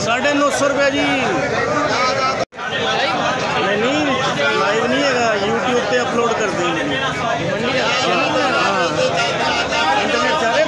₹950 जी। नहीं लाइव नहीं है, यूट्यूब पे अपलोड कर देंगे। इंटरनेट चाहे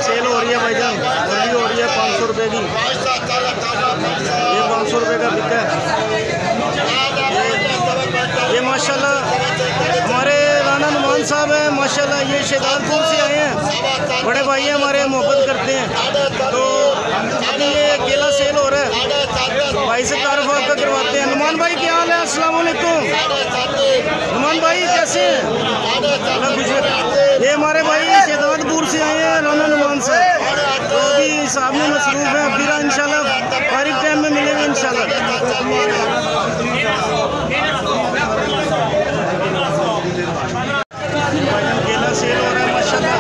सेल हो रही है भाईजान, मंडी हो रही है 500 रुपये की। ये 500 रुपये का बिका है। ये माशाल्लाह हमारे राना नुमान साहब हैं, माशाल्लाह ये शहजादपुर से आए हैं, बड़े भाई हैं हमारे, मोहब्बत करते हैं। तो अभी ये केला सेल हो रहा है, भाई से तारुफ आपका करवाते हैं। नुमान भाई क्या हाल है? अस्सलाम वालेकुम। नुमान भाई कैसे हैं? ये हमारे भाई शहजादपुर से आए हैं, राना नुमान से। तो अभी साहब में मसरूफ है, फिर इंशाल्लाह फारिग टाइम में मिलेंगे इंशाल्लाह। केला सेल हो रहा है माशाल्लाह।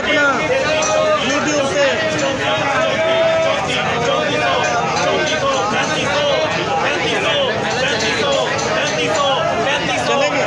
अपना यूट्यूब पे। चलेंगे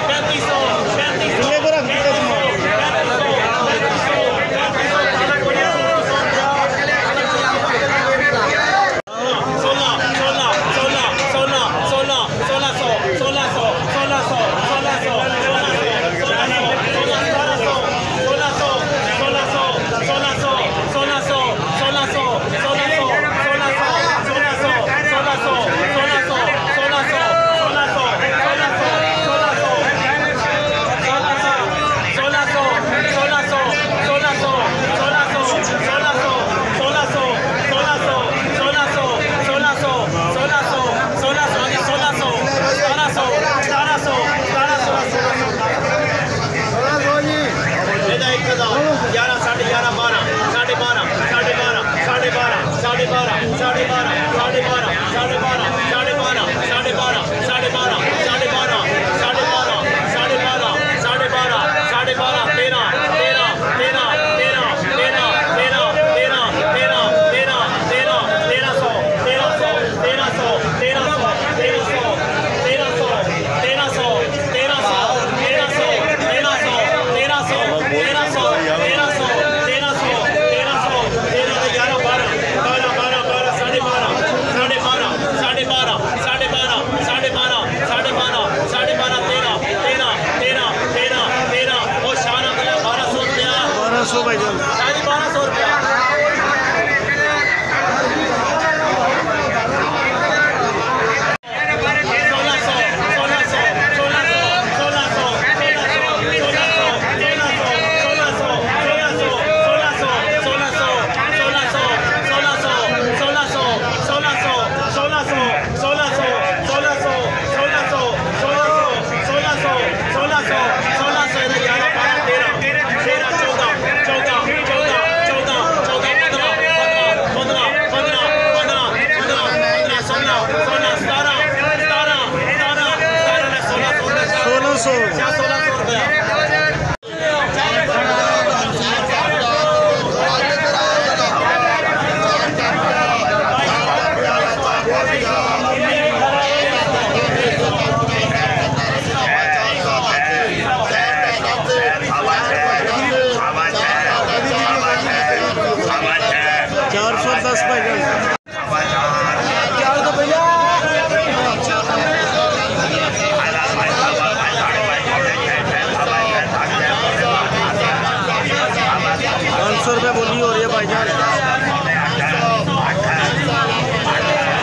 ₹500 बोली हो रही है भाईजान।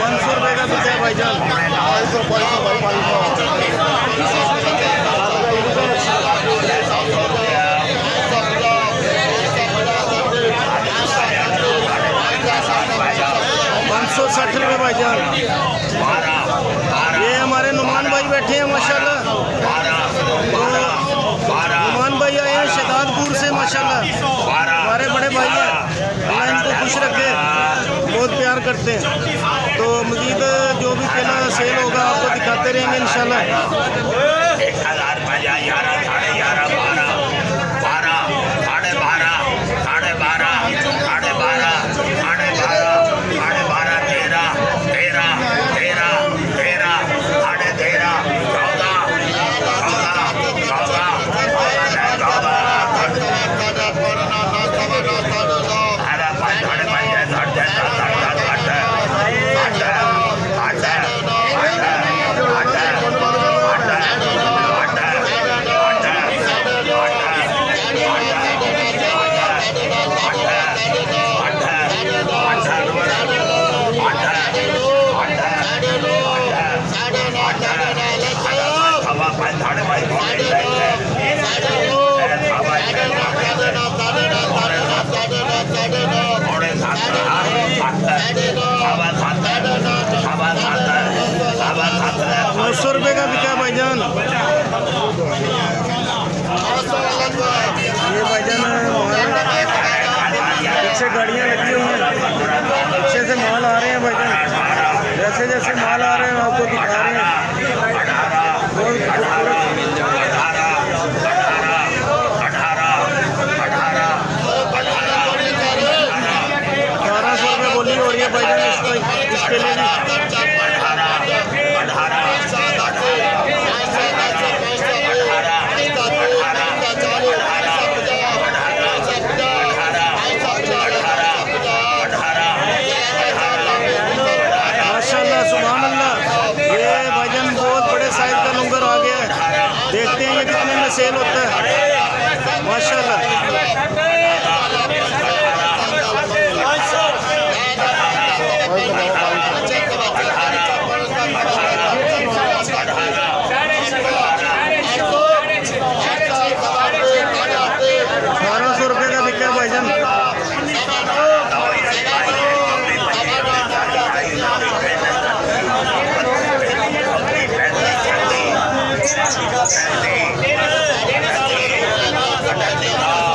500 रुपये का बिका है भाईजान। 560 रुपये भाईजान। ये हमारे नुमान भाई बैठे हैं माशाल्लाह। नुमान भाई आए हैं शहजादपुर से माशाल्लाह। हमारे बड़े भाई हैं, अल्लाह इनको खुश रखे, बहुत प्यार करते हैं। तो मजीद जो भी केला सेल होगा आपको दिखाते रहेंगे इंशाल्लाह। 1000 रुपया 11 साढ़े 11 12 12 साढ़े 12 साढ़े 12 साढ़े 12 साढ़े 12 साढ़े 12 13 13 13 13 साढ़े 13 14 14 ₹900 का बिका भाईजान। ये भाईजान पीछे गाड़ियाँ लगी हुई हैं, पीछे से माल आ रहे हैं भाईजान। जैसे जैसे माल आ रहे हैं आपको दिखा रहे हैं। बहुत खूबसूरत केले भी। माशाल्लाह सुभान अल्लाह, ये भाईजान बहुत बड़े साइज का लंगर आ गया है। देखते हैं ये कितने में सेल होता है। माशाल्लाह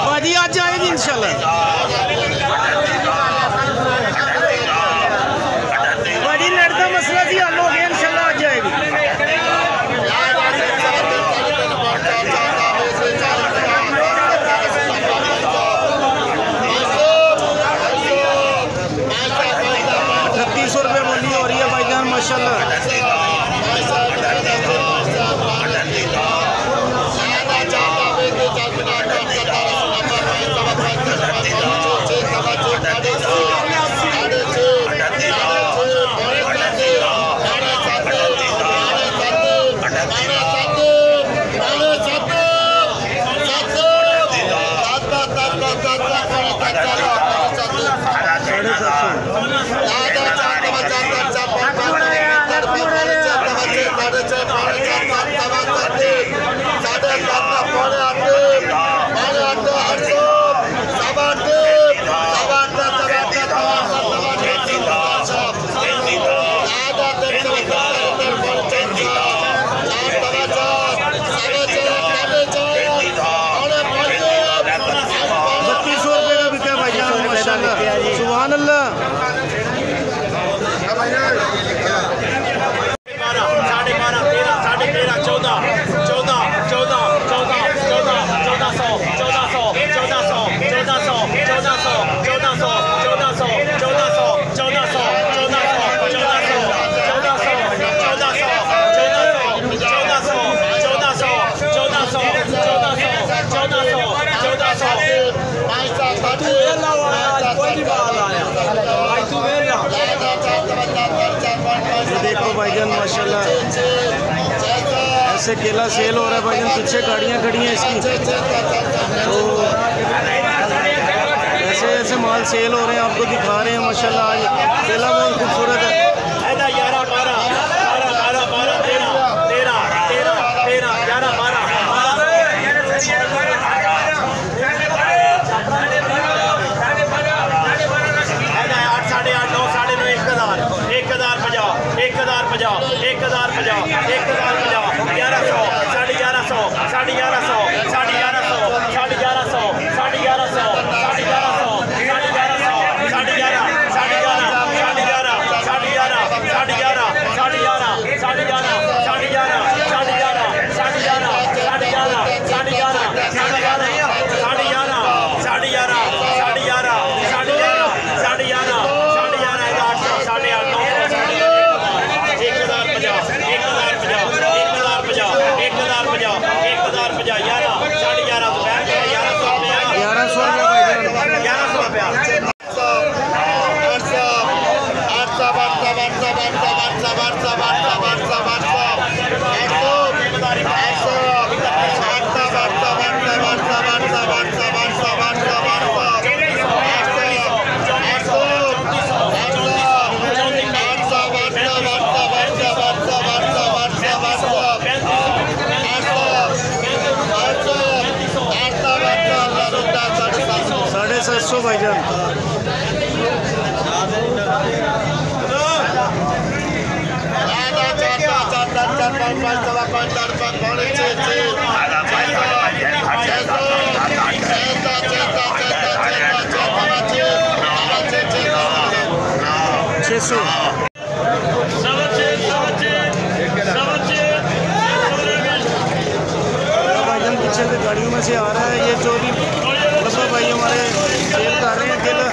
बाजी आज जाएगी इंशाल्लाह। बाजी लड़का मसला जी हल हो गया, इंशाल्लाह आज जाएगी। ₹3800 बोली हो रही है भाईजान माशाल्लाह। सुभान अल्लाह। देखो भाईजान माशाल्लाह ऐसे केला सेल हो रहा है भाईजान। पीछे गाड़ियाँ खड़ी हैं इसकी, तो ऐसे ऐसे माल सेल हो रहे हैं, आपको दिखा रहे हैं माशाल्लाह। आज केला बहुत खूबसूरत है। ₹750 भाईजान। भाईजान पीछे से गाड़ियों में से आ रहा है। ये चोरी मतलब भाई हमारे सेल कर रहे हैं केला।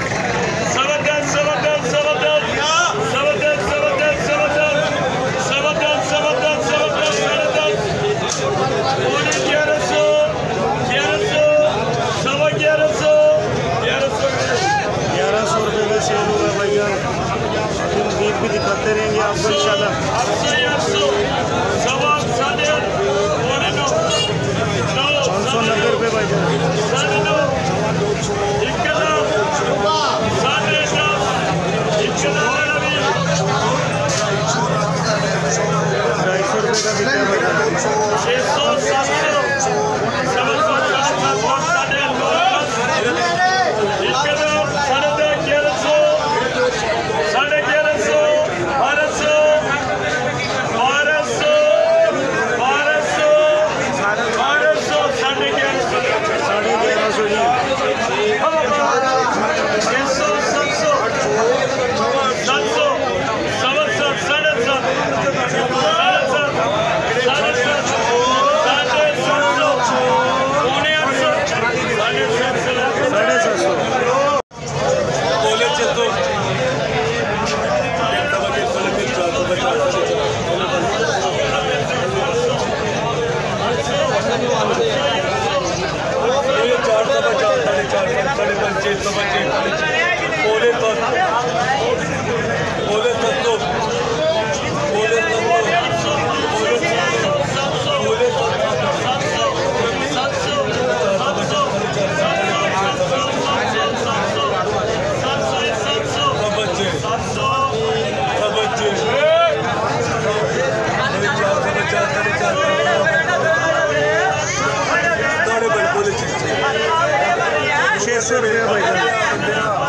₹600 भाई।